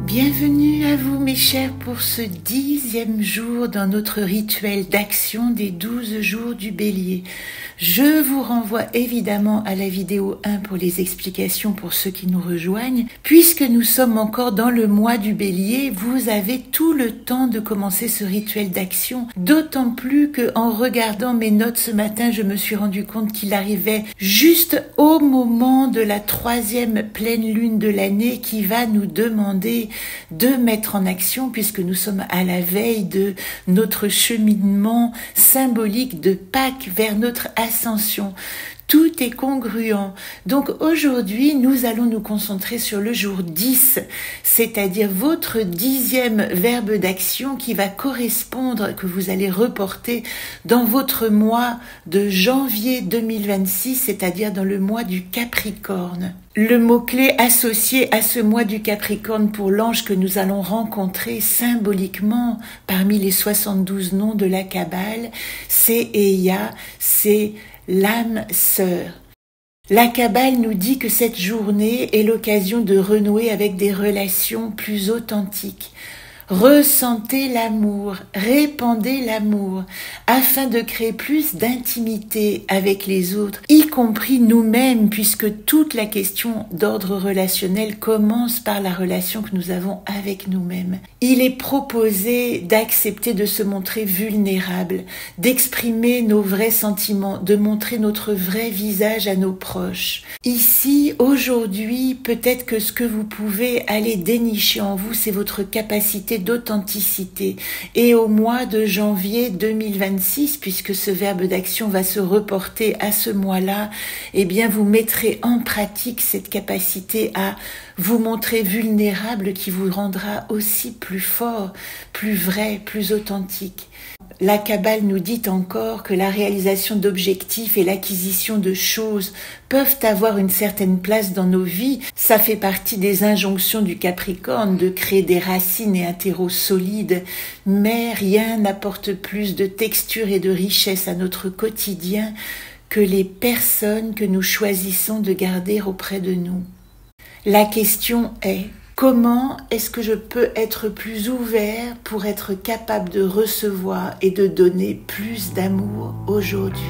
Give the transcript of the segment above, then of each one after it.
Bienvenue à vous mes chers pour ce 10e jour dans notre rituel d'action des 12 jours du Bélier. Je vous renvoie évidemment à la vidéo 1 pour les explications pour ceux qui nous rejoignent. Puisque nous sommes encore dans le mois du Bélier, vous avez tout le temps de commencer ce rituel d'action. D'autant plus que en regardant mes notes ce matin, je me suis rendu compte qu'il arrivait juste au moment de la 3e pleine lune de l'année qui va nous demander de mettre en action puisque nous sommes à la veille de notre cheminement symbolique de Pâques vers notre ascension. Tout est congruent. Donc aujourd'hui, nous allons nous concentrer sur le jour 10, c'est-à-dire votre 10e verbe d'action qui va correspondre, que vous allez reporter dans votre mois de janvier 2026, c'est-à-dire dans le mois du Capricorne. Le mot-clé associé à ce mois du Capricorne pour l'ange que nous allons rencontrer symboliquement parmi les 72 noms de la Kabbale, c'est Eya, c'est l'âme sœur. La Kabbale nous dit que cette journée est l'occasion de renouer avec des relations plus authentiques. Ressentez l'amour, répandez l'amour, afin de créer plus d'intimité avec les autres, y compris nous-mêmes, puisque toute la question d'ordre relationnel commence par la relation que nous avons avec nous-mêmes. Il est proposé d'accepter de se montrer vulnérable, d'exprimer nos vrais sentiments, de montrer notre vrai visage à nos proches. Ici, aujourd'hui, peut-être que ce que vous pouvez aller dénicher en vous, c'est votre capacité d'authenticité. Et au mois de janvier 2026, puisque ce verbe d'action va se reporter à ce mois-là, eh bien vous mettrez en pratique cette capacité à vous montrer vulnérable qui vous rendra aussi plus fort, plus vrai, plus authentique. La Kabbale nous dit encore que la réalisation d'objectifs et l'acquisition de choses peuvent avoir une certaine place dans nos vies. Ça fait partie des injonctions du Capricorne de créer des racines et un terreau solide. Mais rien n'apporte plus de texture et de richesse à notre quotidien que les personnes que nous choisissons de garder auprès de nous. La question est: comment est-ce que je peux être plus ouvert pour être capable de recevoir et de donner plus d'amour aujourd'hui?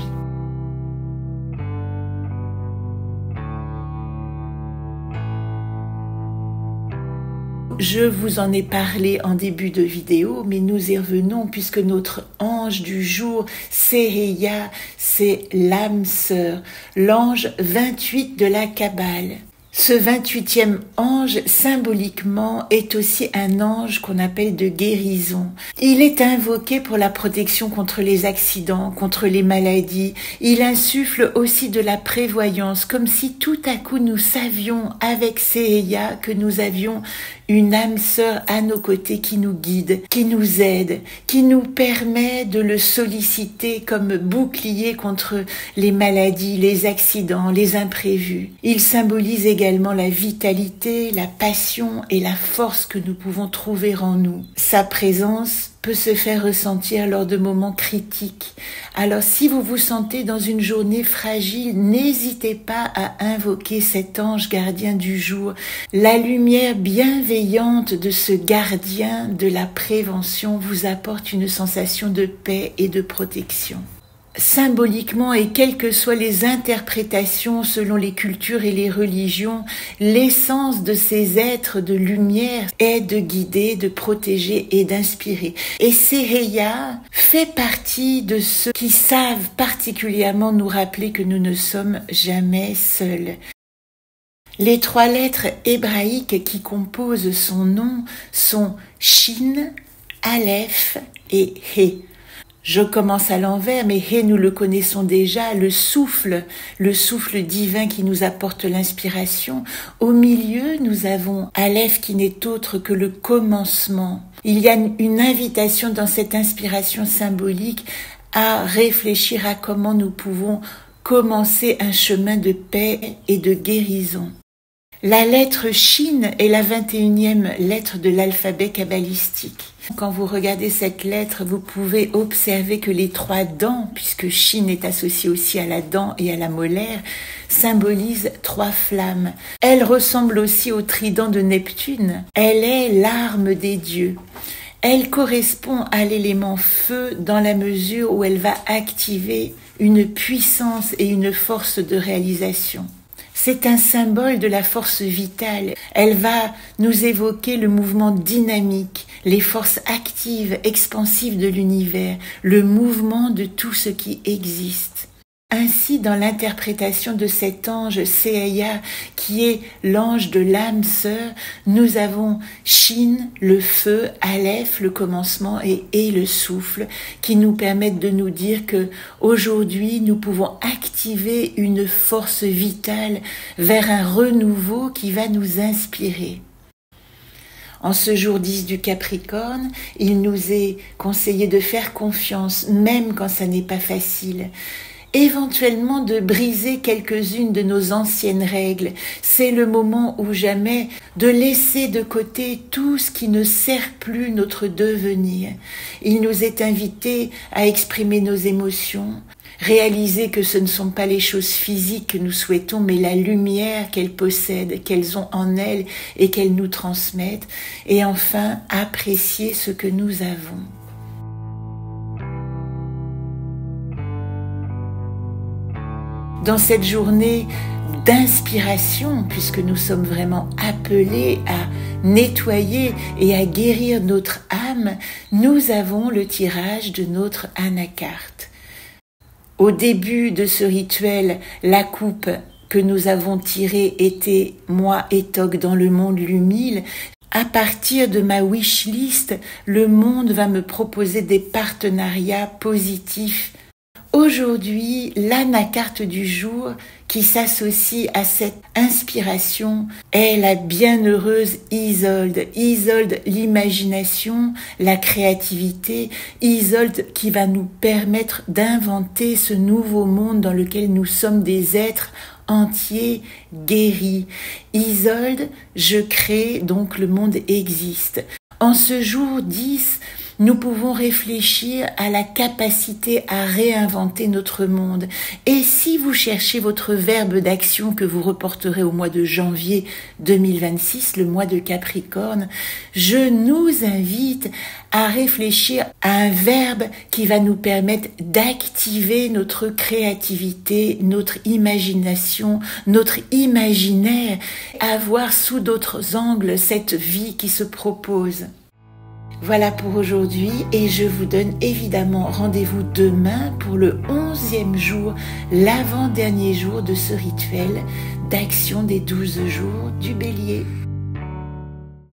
Je vous en ai parlé en début de vidéo, mais nous y revenons puisque notre ange du jour, c'est Eya, c'est l'âme sœur, l'ange 28 de la Kabbale. Ce 28e ange, symboliquement, est aussi un ange qu'on appelle de guérison. Il est invoqué pour la protection contre les accidents, contre les maladies. Il insuffle aussi de la prévoyance, comme si tout à coup nous savions avec Eya que nous avions une âme sœur à nos côtés qui nous guide, qui nous aide, qui nous permet de le solliciter comme bouclier contre les maladies, les accidents, les imprévus. Il symbolise également la vitalité, la passion et la force que nous pouvons trouver en nous. Sa présence peut se faire ressentir lors de moments critiques. Alors si vous vous sentez dans une journée fragile, n'hésitez pas à invoquer cet ange gardien du jour. La lumière bienveillante de ce gardien de la prévention vous apporte une sensation de paix et de protection. Symboliquement, et quelles que soient les interprétations selon les cultures et les religions, l'essence de ces êtres de lumière est de guider, de protéger et d'inspirer. Et Eya fait partie de ceux qui savent particulièrement nous rappeler que nous ne sommes jamais seuls. Les 3 lettres hébraïques qui composent son nom sont Shin, Aleph et He. Je commence à l'envers, mais He, nous le connaissons déjà, le souffle divin qui nous apporte l'inspiration. Au milieu, nous avons Aleph qui n'est autre que le commencement. Il y a une invitation dans cette inspiration symbolique à réfléchir à comment nous pouvons commencer un chemin de paix et de guérison. La lettre Shin est la 21e lettre de l'alphabet kabbalistique. Quand vous regardez cette lettre, vous pouvez observer que les 3 dents, puisque Shin est associé aussi à la dent et à la molaire, symbolisent 3 flammes. Elle ressemble aussi au trident de Neptune. Elle est l'arme des dieux. Elle correspond à l'élément feu dans la mesure où elle va activer une puissance et une force de réalisation. C'est un symbole de la force vitale. Elle va nous évoquer le mouvement dynamique, les forces actives, expansives de l'univers, le mouvement de tout ce qui existe. Ainsi, dans l'interprétation de cet ange Seaya, qui est l'ange de l'âme sœur, nous avons Shin, le feu, Aleph, le commencement, et le souffle, qui nous permettent de nous dire que aujourd'hui nous pouvons activer une force vitale vers un renouveau qui va nous inspirer. En ce jour 10 du Capricorne, il nous est conseillé de faire confiance, même quand ça n'est pas facile. Éventuellement de briser quelques-unes de nos anciennes règles. C'est le moment ou jamais de laisser de côté tout ce qui ne sert plus notre devenir. Il nous est invité à exprimer nos émotions, réaliser que ce ne sont pas les choses physiques que nous souhaitons, mais la lumière qu'elles possèdent, qu'elles ont en elles et qu'elles nous transmettent. Et enfin, apprécier ce que nous avons. Dans cette journée d'inspiration, puisque nous sommes vraiment appelés à nettoyer et à guérir notre âme, nous avons le tirage de notre anacarte. Au début de ce rituel, la coupe que nous avons tirée était « Moi, Étoc, dans le monde l'humile ». À partir de ma wishlist, le monde va me proposer des partenariats positifs. Aujourd'hui, l'anacarte du jour qui s'associe à cette inspiration est la bienheureuse Isolde. Isolde, l'imagination, la créativité. Isolde qui va nous permettre d'inventer ce nouveau monde dans lequel nous sommes des êtres entiers, guéris. Isolde, je crée, donc le monde existe. En ce jour 10, nous pouvons réfléchir à la capacité à réinventer notre monde. Et si vous cherchez votre verbe d'action que vous reporterez au mois de janvier 2026, le mois de Capricorne, je nous invite à réfléchir à un verbe qui va nous permettre d'activer notre créativité, notre imagination, notre imaginaire, à voir sous d'autres angles cette vie qui se propose. Voilà pour aujourd'hui et je vous donne évidemment rendez-vous demain pour le 11e jour, l'avant-dernier jour de ce rituel d'action des 12 jours du Bélier.